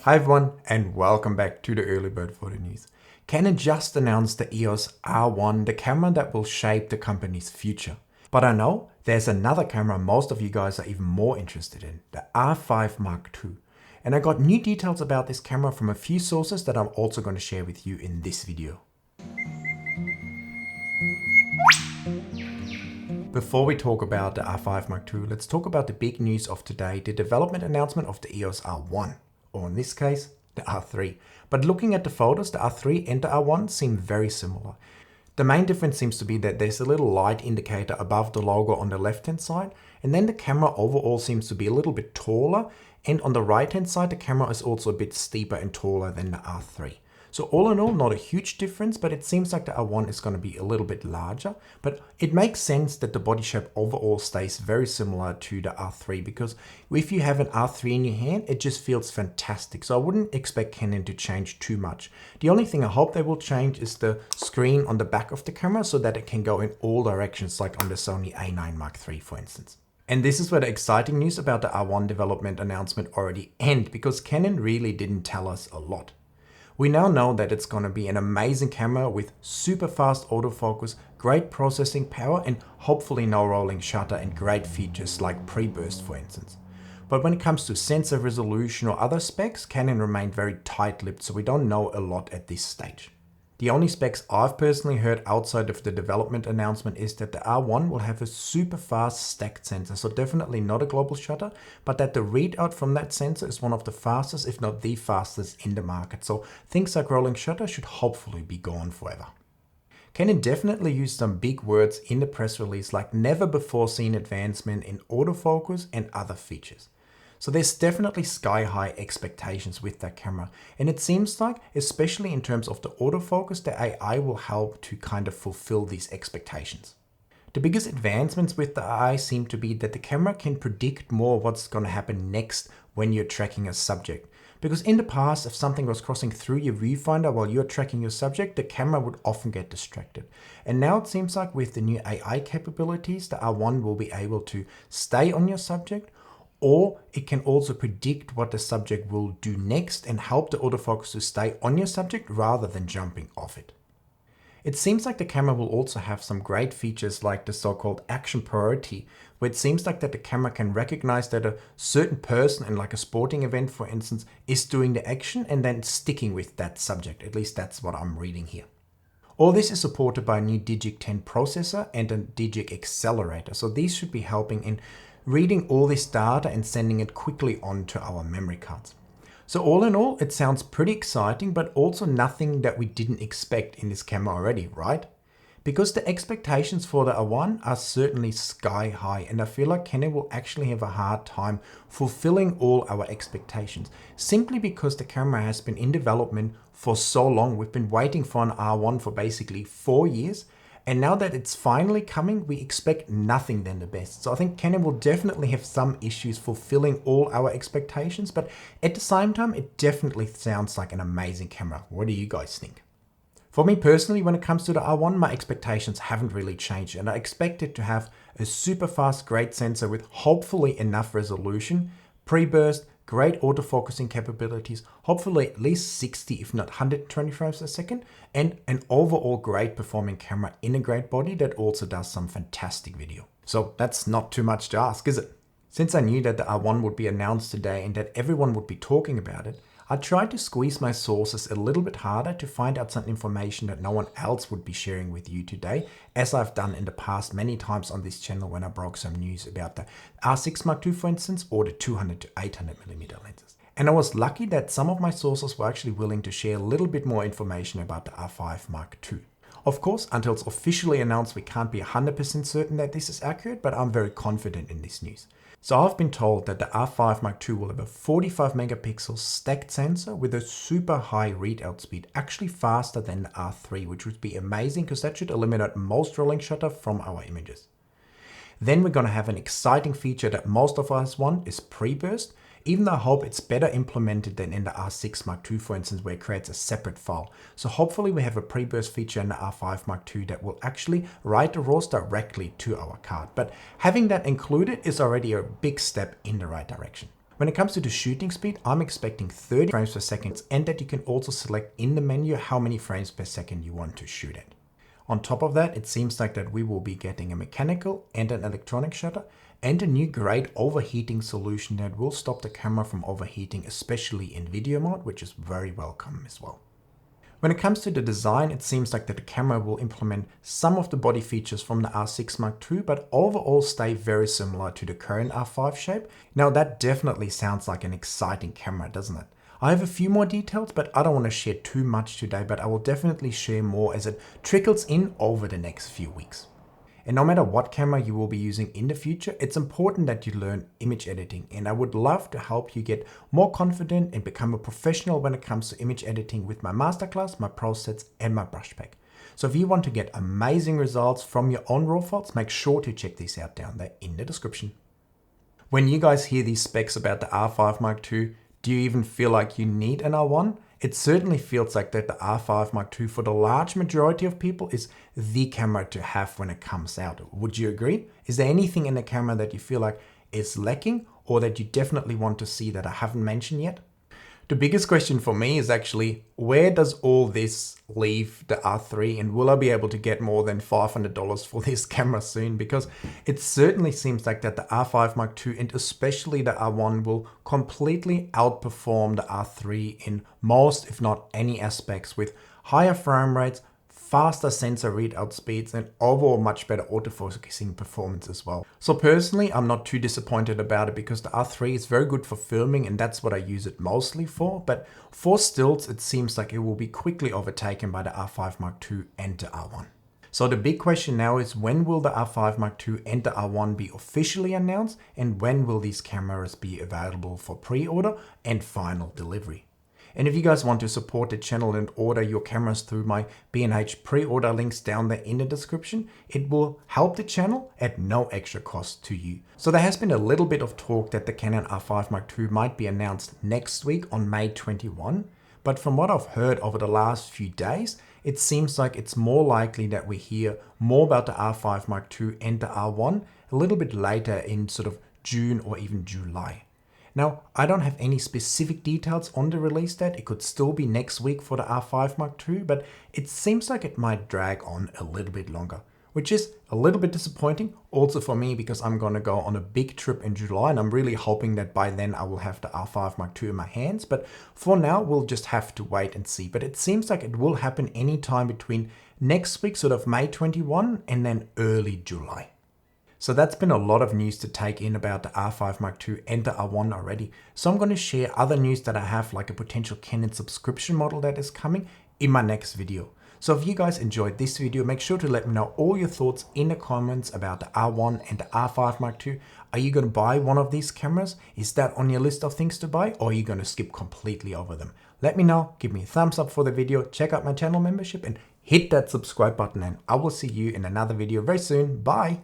Hi everyone, and welcome back to the early bird photo news. Canon just announced the EOS R1, the camera that will shape the company's future. But I know there's another camera most of you guys are even more interested in, the R5 Mark II. And I got new details about this camera from a few sources that I'm also going to share with you in this video. Before we talk about the R5 Mark II, let's talk about the big news of today, the development announcement of the EOS R1. Or in this case, the R3. But looking at the photos, the R3 and the R1 seem very similar. The main difference seems to be that there's a little light indicator above the logo on the left hand side, and then the camera overall seems to be a little bit taller, and on the right hand side the camera is also a bit steeper and taller than the R3. So all in all, not a huge difference, but it seems like the R1 is going to be a little bit larger. But it makes sense that the body shape overall stays very similar to the R3, because if you have an R3 in your hand, it just feels fantastic. So I wouldn't expect Canon to change too much. The only thing I hope they will change is the screen on the back of the camera so that it can go in all directions, like on the Sony A9 Mark III, for instance. And this is where the exciting news about the R1 development announcement already ends, because Canon really didn't tell us a lot. We now know that it's going to be an amazing camera with super fast autofocus, great processing power, and hopefully no rolling shutter and great features like pre-burst, for instance. But when it comes to sensor resolution or other specs, Canon remained very tight-lipped, so we don't know a lot at this stage. The only specs I've personally heard outside of the development announcement is that the R1 will have a super fast stacked sensor, so definitely not a global shutter, but that the readout from that sensor is one of the fastest, if not the fastest, in the market. So things like rolling shutter should hopefully be gone forever. Canon definitely used some big words in the press release, like never before seen advancement in autofocus and other features. So there's definitely sky-high expectations with that camera, and it seems like, especially in terms of the autofocus, the AI will help to kind of fulfill these expectations. The biggest advancements with the AI seem to be that the camera can predict more what's going to happen next when you're tracking a subject. Because in the past, if something was crossing through your viewfinder while you're tracking your subject, the camera would often get distracted. And now it seems like with the new AI capabilities, the R1 will be able to stay on your subject, or it can also predict what the subject will do next and help the autofocus to stay on your subject rather than jumping off it. It seems like the camera will also have some great features like the so-called action priority, where it seems like that the camera can recognize that a certain person in like a sporting event, for instance, is doing the action and then sticking with that subject. At least that's what I'm reading here. All this is supported by a new Digic 10 processor and a Digic accelerator, so these should be helping in reading all this data and sending it quickly onto our memory cards. So all in all, it sounds pretty exciting, but also nothing that we didn't expect in this camera already, right? Because the expectations for the R1 are certainly sky high, and I feel like Canon will actually have a hard time fulfilling all our expectations, simply because the camera has been in development for so long. We've been waiting for an R1 for basically 4 years. And now that it's finally coming, we expect nothing than the best. So I think Canon will definitely have some issues fulfilling all our expectations, but at the same time, it definitely sounds like an amazing camera. What do you guys think? For me personally, when it comes to the R1, my expectations haven't really changed, and I expect it to have a super fast, great sensor with hopefully enough resolution, pre-burst, great autofocusing capabilities, hopefully at least 60 if not 120 frames a second, and an overall great performing camera in a great body that also does some fantastic video. So that's not too much to ask, is it? Since I knew that the R1 would be announced today and that everyone would be talking about it, I tried to squeeze my sources a little bit harder to find out some information that no one else would be sharing with you today, as I've done in the past many times on this channel when I broke some news about the R6 Mark II, for instance, or the 200 to 800mm lenses. And I was lucky that some of my sources were actually willing to share a little bit more information about the R5 Mark II. Of course, until it's officially announced, we can't be 100% certain that this is accurate, but I'm very confident in this news. So I've been told that the R5 Mark II will have a 45 megapixel stacked sensor with a super high readout speed, actually faster than the R3, which would be amazing because that should eliminate most rolling shutter from our images. Then we're going to have an exciting feature that most of us want, is pre-burst, even though I hope it's better implemented than in the R6 Mark II, for instance, where it creates a separate file. So hopefully we have a pre-burst feature in the R5 Mark II that will actually write the RAWs directly to our card. But having that included is already a big step in the right direction. When it comes to the shooting speed, I'm expecting 30 frames per second, and that you can also select in the menu how many frames per second you want to shoot at. On top of that, it seems like that we will be getting a mechanical and an electronic shutter and a new great overheating solution that will stop the camera from overheating, especially in video mode, which is very welcome as well. When it comes to the design, it seems like that the camera will implement some of the body features from the R6 Mark II, but overall stay very similar to the current R5 shape. Now that definitely sounds like an exciting camera, doesn't it? I have a few more details, but I don't want to share too much today, but I will definitely share more as it trickles in over the next few weeks. And no matter what camera you will be using in the future, it's important that you learn image editing, and I would love to help you get more confident and become a professional when it comes to image editing with my masterclass, my PROSETS and my brush pack. So if you want to get amazing results from your own RAW files, make sure to check these out down there in the description. When you guys hear these specs about the R5 Mark II, do you even feel like you need an R1? It certainly feels like that the R5 Mark II for the large majority of people is the camera to have when it comes out. Would you agree? Is there anything in the camera that you feel like is lacking or that you definitely want to see that I haven't mentioned yet? The biggest question for me is actually, where does all this leave the R3, and will I be able to get more than $500 for this camera soon? Because it certainly seems like that the R5 Mark II and especially the R1 will completely outperform the R3 in most, if not any aspects, with higher frame rates, faster sensor readout speeds, and overall much better autofocusing performance as well. So personally, I'm not too disappointed about it because the R3 is very good for filming and that's what I use it mostly for. But for stills, it seems like it will be quickly overtaken by the R5 Mark II and the R1. So the big question now is, when will the R5 Mark II and the R1 be officially announced, and when will these cameras be available for pre-order and final delivery? And if you guys want to support the channel and order your cameras through my B&H pre-order links down there in the description, it will help the channel at no extra cost to you. So there has been a little bit of talk that the Canon R5 Mark II might be announced next week on May 21. But from what I've heard over the last few days, it seems like it's more likely that we hear more about the R5 Mark II and the R1 a little bit later in sort of June or even July. Now, I don't have any specific details on the release date. It could still be next week for the R5 Mark II, but it seems like it might drag on a little bit longer, which is a little bit disappointing also for me because I'm going to go on a big trip in July and I'm really hoping that by then I will have the R5 Mark II in my hands. But for now, we'll just have to wait and see. But it seems like it will happen anytime between next week, sort of May 21, and then early July. So that's been a lot of news to take in about the R5 Mark II and the R1 already. So I'm going to share other news that I have, like a potential Canon subscription model that is coming, in my next video. So if you guys enjoyed this video, make sure to let me know all your thoughts in the comments about the R1 and the R5 Mark II. Are you going to buy one of these cameras? Is that on your list of things to buy, or are you going to skip completely over them? Let me know, give me a thumbs up for the video, check out my channel membership and hit that subscribe button, and I will see you in another video very soon. Bye!